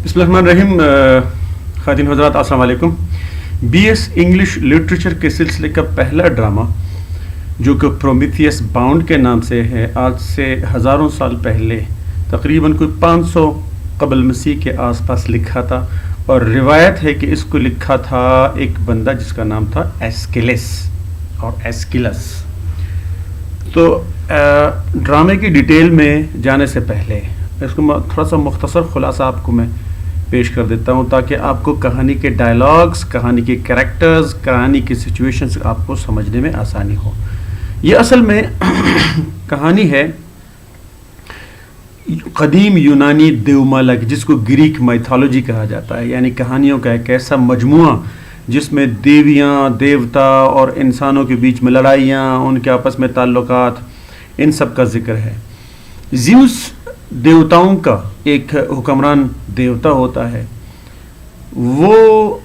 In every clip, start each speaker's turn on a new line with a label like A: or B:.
A: بسم اللہ الرحمن الرحیم. خواتین حضرات السلام علیکم. بی ایس انگلش لٹریچر کے سلسلے کا پہلا ڈرامہ جو کہ پرومیتھیس باؤنڈ کے نام سے ہے، آج سے ہزاروں سال پہلے تقریباً کوئی 500 قبل مسیح کے آس پاس لکھا تھا، اور روایت ہے کہ اس کو لکھا تھا ایک بندہ جس کا نام تھا ایسکیلس اور ایسکیلس. تو ڈرامے کی ڈیٹیل میں جانے سے پہلے اس کو تھوڑا سا مختصر خلاصہ آپ کو میں پیش کر دیتا ہوں تاکہ آپ کو کہانی کے ڈائلاگز، کہانی کے کریکٹرز، کہانی کی سچویشنز آپ کو سمجھنے میں آسانی ہو. یہ اصل میں کہانی ہے قدیم یونانی دیومالک، جس کو گریک مائتھولوجی کہا جاتا ہے، یعنی کہانیوں کا ایک ایسا مجموعہ جس میں دیویاں، دیوتا اور انسانوں کے بیچ میں لڑائیاں، ان کے آپس میں تعلقات، ان سب کا ذکر ہے. زیوس دیوتاؤں کا ایک حکمران دیوتا ہوتا ہے. وہ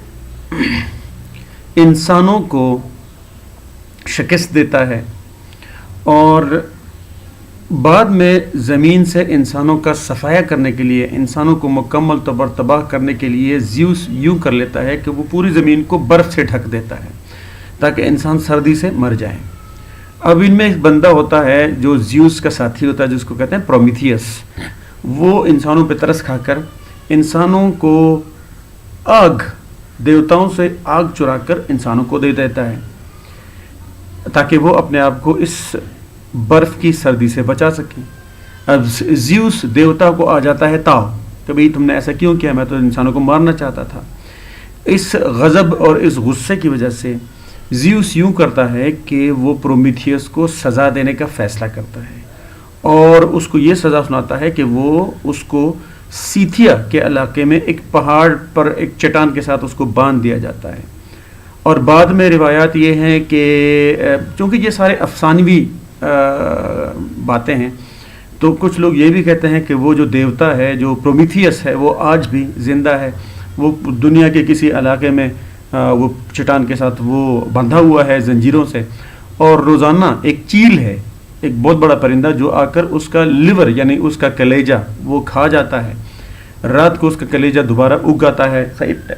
A: انسانوں کو شکست دیتا ہے اور بعد میں زمین سے انسانوں کا صفایا کرنے کے لیے، انسانوں کو مکمل طور پر تباہ کرنے کے لیے زیوس یوں کر لیتا ہے کہ وہ پوری زمین کو برف سے ڈھک دیتا ہے تاکہ انسان سردی سے مر جائیں. اب ان میں ایک بندہ ہوتا ہے جو زیوس کا ساتھی ہوتا ہے، جس کو کہتے ہیں پرومیتھیس. وہ انسانوں پہ ترس کھا کر انسانوں کو آگ، دیوتاؤں سے آگ چرا کر انسانوں کو دے دیتا ہے تاکہ وہ اپنے آپ کو اس برف کی سردی سے بچا سکیں. اب زیوس دیوتا کو آ جاتا ہے تاؤ کہ بھئی تم نے ایسا کیوں کیا، میں تو انسانوں کو مارنا چاہتا تھا. اس غضب اور اس غصے کی وجہ سے زیوس یوں کرتا ہے کہ وہ پرومیتھیس کو سزا دینے کا فیصلہ کرتا ہے اور اس کو یہ سزا سناتا ہے کہ وہ اس کو سیتھیا کے علاقے میں ایک پہاڑ پر ایک چٹان کے ساتھ اس کو باندھ دیا جاتا ہے. اور بعد میں روایات یہ ہیں کہ چونکہ یہ سارے افسانوی باتیں ہیں، تو کچھ لوگ یہ بھی کہتے ہیں کہ وہ جو دیوتا ہے، جو پرومیتھیس ہے، وہ آج بھی زندہ ہے. وہ دنیا کے کسی علاقے میں وہ چٹان کے ساتھ وہ بندھا ہوا ہے زنجیروں سے، اور روزانہ ایک چیل ہے، ایک بہت بڑا پرندہ، جو آ کر اس کا لیور یعنی اس کا کلیجہ وہ کھا جاتا ہے. رات کو اس کا کلیجہ دوبارہ اگ آتا ہے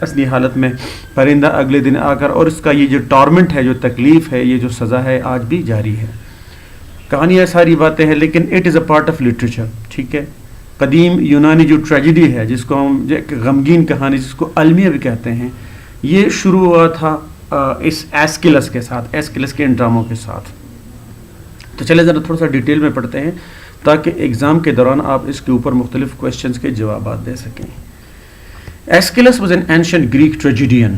A: اصلی حالت میں. پرندہ اگلے دن آ کر، اور اس کا یہ جو ٹارمنٹ ہے، جو تکلیف ہے، یہ جو سزا ہے، آج بھی جاری ہے. کہانیاں ساری باتیں ہیں، لیکن it is a part of literature. ٹھیک ہے. قدیم یونانی جو ٹریجڈی ہے، جس کو ہم غمگین کہانی، جس کو المیہ بھی کہتے ہیں، یہ شروع ہوا تھا اس ایسکیلس کے ساتھ، ایسکیلس کے ان ڈراموں کے ساتھ. تو چلے ذرا تھوڑا سا ڈیٹیل میں پڑھتے ہیں تاکہ ایگزام کے دوران آپ اس کے اوپر مختلف کویشچنز کے جوابات دے سکیں. ایسکیلس واز این اینشنٹ گریک ٹریجیڈین.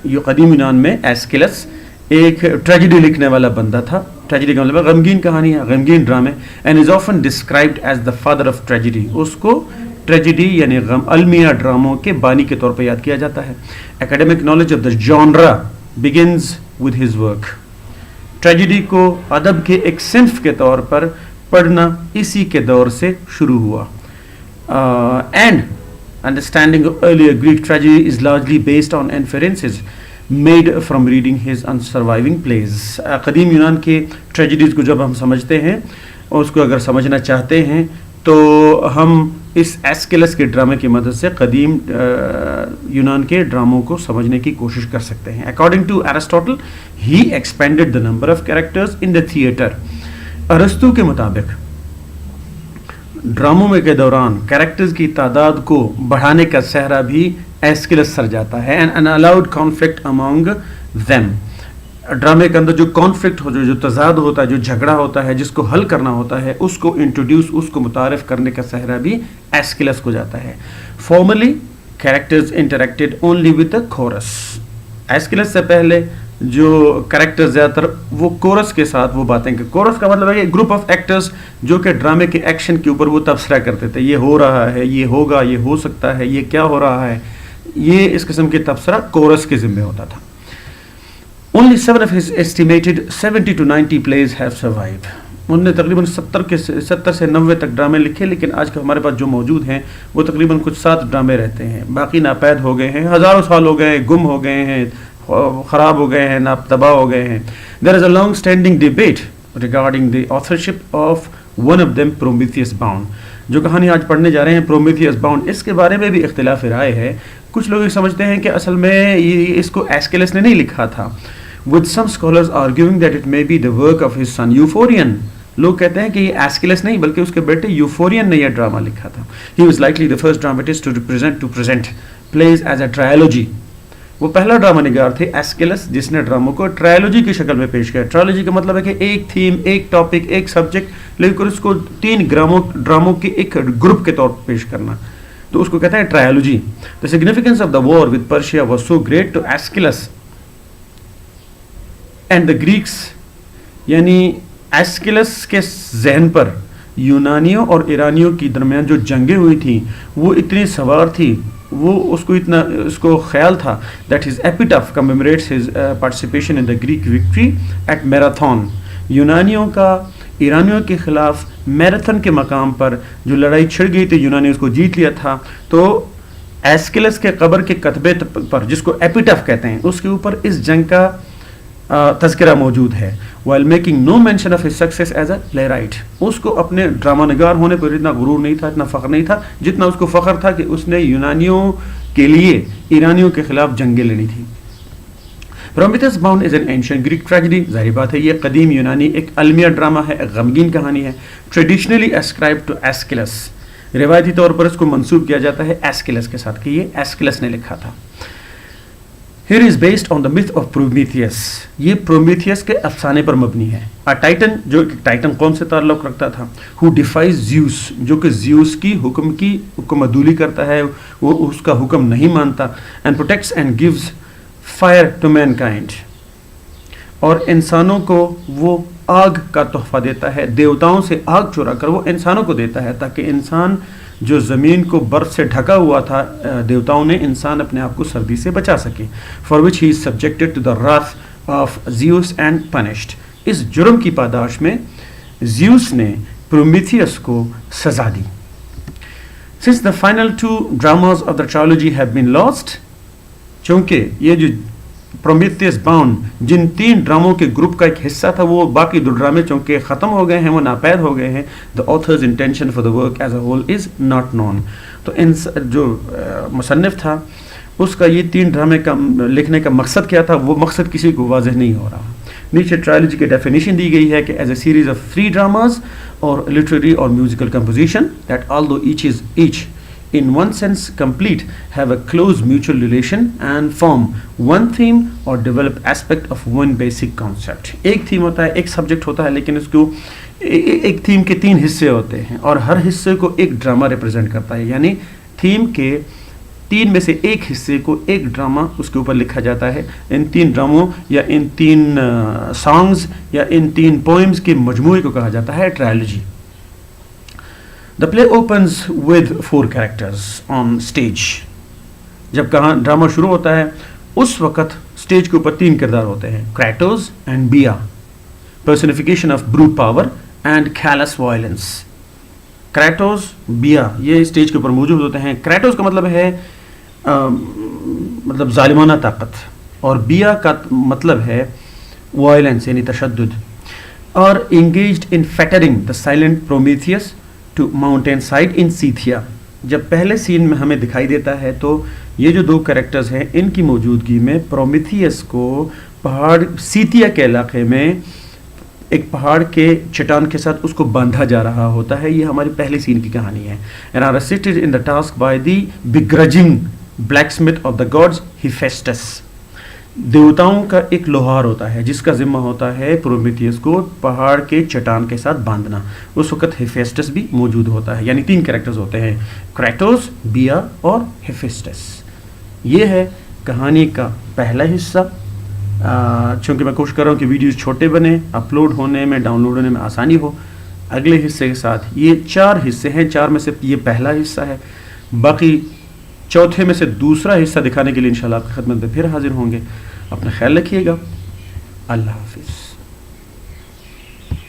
A: یہ قدیم یونان میں ایسکیلس ایک ٹریجڈی لکھنے والا بندہ تھا. ٹریجڈی کا مطلب غمگین کہانیاں، غمگین ڈرامے. And is often described as the father of tragedy. اس کو ٹریجڈی یعنی غم المیہ ڈراموں کے بانی کے طور پر یاد کیا جاتا ہے. Academic knowledge of the جانرا begins with his work. Tragedy کو ادب کے ایک صنف کے طور پر پڑھنا اسی کے دور سے شروع ہوا. And understanding of earlier Greek tragedy is largely based on inferences made from reading his unsurviving plays. قدیم یونان کے ٹریجڈیز کو جب ہم سمجھتے ہیں اور اس کو اگر سمجھنا چاہتے ہیں تو ہم اس ایسکیلس کے ڈرامے کی مدد سے قدیم یونان کے ڈراموں کو سمجھنے کی کوشش کر سکتے ہیں. According to Aristotle, he expanded the number of characters in the theatre. ارسطو کے مطابق ڈراموں میں کے دوران کریکٹرز کی تعداد کو بڑھانے کا صحرا بھی ایسکیلس سر جاتا ہے. and allowed conflict among them. ڈرامے کے اندر جو کانفلکٹ ہو، جو تضاد ہوتا ہے، جو جھگڑا ہوتا ہے، جس کو حل کرنا ہوتا ہے، اس کو انٹروڈیوس، اس کو متعارف کرنے کا صحرا بھی ایسکیلس کو جاتا ہے. Formally characters interacted only with the chorus. Aeschylus سے پہلے جو کریکٹر زیادہ تر وہ کورس کے ساتھ وہ باتیں کہ کورس کا مطلب ہے کہ گروپ آف ایکٹرز جو کہ ڈرامے کے ایکشن کے اوپر وہ تبصرہ کرتے تھے. یہ ہو رہا ہے، یہ ہوگا، یہ ہو سکتا ہے، یہ کیا ہو رہا ہے. یہ اس قسم کے تبصرہ کورس کے ذمہ ہوتا تھا. Only 7 of his estimated 70 to 90 plays have survived. انہوں نے تقریباً 70 سے 90 تک ڈرامے لکھے، لیکن آج کے ہمارے پاس جو موجود ہیں وہ تقریباً کچھ 7 ڈرامے رہتے ہیں. باقی ناپید ہو گئے ہیں، ہزاروں سال ہو گئے ہیں، گم ہو گئے ہیں، خراب ہو گئے ہیں، تباہ ہو گئے ہیں. There is a long standing debate regarding the authorship of one of them, Prometheus Bound. جو کہانی آج پڑھنے جا رہے ہیں پرومیتھیس باؤنڈ، اس کے بارے میں بھی اختلاف رائے ہے. کچھ لوگ سمجھتے ہیں کہ اصل میں اس کو ایسکیلس نے نہیں لکھا تھا. with some scholars arguing that it may be the work of his son Euphorion. لوگ کہتے ہیں کہ یہ ایسکیلس نہیں بلکہ اس کے بیٹے یوفورین نے یہ ڈرامہ لکھا تھا. He was likely the first dramatist to present plays as a trilogy. وہ پہلا ڈرامہ نگار تھے ایسکیلس جس نے ڈراموں کو ٹرائلوجی کی شکل میں پیش کیا. ٹرائلوجی کا مطلب ہے کہ ایک تھیم، ایک ٹاپک، ایک سبجیکٹ، لیکن اس کو 3 ڈراموں کے ایک گروپ کے طور پر پیش کرنا، تو اس کو کہتے ہیں ٹرائلوجی. The significance of the war with Persia was so great to Aeschylus and the Greeks. یعنی ایسکیلس کے ذہن پر یونانیوں اور ایرانیوں کی درمیان جو جنگیں ہوئی تھیں وہ اتنی سوار تھی، وہ اس کو خیال تھا that his epitaph commemorates his participation in the Greek victory at Marathon. یونانیوں کا ایرانیوں کے خلاف میراتھن کے مقام پر جو لڑائی چھڑ گئی تھی، یونانی اس کو جیت لیا تھا. تو ایسکیلس کے قبر کے کتبے پر، جس کو ایپیٹاف کہتے ہیں، اس کے اوپر اس جنگ کا تذکرہ موجود ہے. while making no mention of his success as a playwright. اس کو اپنے ڈرامہ نگار ہونے پر اتنا غرور نہیں تھا، اتنا فخر نہیں تھا جتنا اس کو فخر تھا کہ اس نے یونانیوں کے لیے ایرانیوں کے خلاف جنگیں لڑی تھی. Prometheus Bound is an ancient Greek tragedy. ظاہر بات ہے یہ قدیم یونانی ایک المیہ ڈرامہ ہے، ایک غمگین کہانی ہے. Traditionally ascribed to Aeschylus. روایتی طور پر اس کو منسوب کیا جاتا ہے ایسکیلس کے ساتھ کہ یہ ایسکیلس نے لکھا تھا. Here is based on the myth of Prometheus. یہ پرومیتھیس کے افسانے پر مبنی ہے. ٹائٹن، جو ٹائٹن قوم سے تعلق رکھتا تھا، who defies Zeus، جو کہ زیوس کی حکم عدولی کرتا ہے، وہ اس کا حکم نہیں مانتا. and protects and gives fire to mankind. اور انسانوں کو وہ آگ کا تحفہ دیتا ہے، دیوتاؤں سے آگ چورا کر وہ انسانوں کو دیتا ہے تاکہ انسان جو زمین کو برف سے ڈھکا ہوا تھا، دیوتاؤں نے انسان اپنے آپ کو سردی سے بچا سکے. for which he is subjected to the wrath of Zeus and punished. اس جرم کی پاداش میں زیوس نے پرومیتھیس کو سزا دی. since the final 2 dramas of the trilogy have been lost. چونکہ یہ جو پرومیتھیس باؤنڈ جن 3 ڈراموں کے گروپ کا ایک حصہ تھا، وہ باقی 2 ڈرامے چونکہ ختم ہو گئے ہیں، وہ ناپید ہو گئے ہیں. the author's intention for the work as a whole is not known. تو جو مصنف تھا اس کا یہ 3 ڈرامے کا لکھنے کا مقصد کیا تھا، وہ مقصد کسی کو واضح نہیں ہو رہا. نیچے ٹرائلوجی کی ڈیفینیشن دی گئی ہے کہ as a series of 3 dramas اور literary or musical composition that although each in one sense complete have a close mutual relation and form one theme or develop aspect of one basic concept. ایک theme ہوتا ہے، ایک subject ہوتا ہے، لیکن اس کو ایک تھیم کے 3 حصے ہوتے ہیں اور ہر حصے کو ایک ڈرامہ ریپرزینٹ کرتا ہے. یعنی تھیم کے 3 میں سے ایک حصے کو ایک ڈرامہ اس کے اوپر لکھا جاتا ہے. ان 3 ڈراموں یا ان 3 سانگز یا ان 3 پوئمز کے مجموعے کو کہا جاتا ہے ٹرائلوجی. The play opens with 4 characters on stage. جب کہاں ڈرامہ شروع ہوتا ہے اس وقت سٹیج کے اوپر 3 کردار ہوتے ہیں: Kratos and Bia, personification of brute power and callous violence. Kratos, Bia یہ سٹیج کے اوپر موجود ہوتے ہیں. Kratos کا مطلب ہے مطلب ظالمانہ طاقت، اور Bia کا مطلب ہے وائلنس یعنی تشدد. اور engaged in fettering the silent Prometheus to mountain side in Scythia. جب پہلے سین میں ہمیں دکھائی دیتا ہے تو یہ جو 2 کریکٹرز ہیں ان کی موجودگی میں پرومیتھیس کو پہاڑ سیتیا کے علاقے میں ایک پہاڑ کے چٹان کے ساتھ اس کو باندھا جا رہا ہوتا ہے. یہ ہماری پہلی سین کی کہانی ہے. and are assisted in the task by the begrudging blacksmith of the gods Hephaestus. دیوتاؤں کا ایک لوہار ہوتا ہے جس کا ذمہ ہوتا ہے پرومیتھیس کو پہاڑ کے چٹان کے ساتھ باندھنا. اس وقت ہیفیسٹس بھی موجود ہوتا ہے. یعنی 3 کریکٹرز ہوتے ہیں: کریٹوس، بیا اور ہیفیسٹس. یہ ہے کہانی کا پہلا حصہ. چونکہ میں کوشش کر رہا ہوں کہ ویڈیوز چھوٹے بنے، اپلوڈ ہونے میں، ڈاؤن لوڈ ہونے میں آسانی ہو. اگلے حصے کے ساتھ یہ 4 حصے ہیں. 4 میں سے یہ پہلا حصہ ہے. باقی چوتھے میں سے دوسرا حصہ دکھانے کے لیے انشاءاللہ آپ کی خدمت میں پھر حاضر ہوں گے. اپنا خیال رکھیے گا. اللہ حافظ.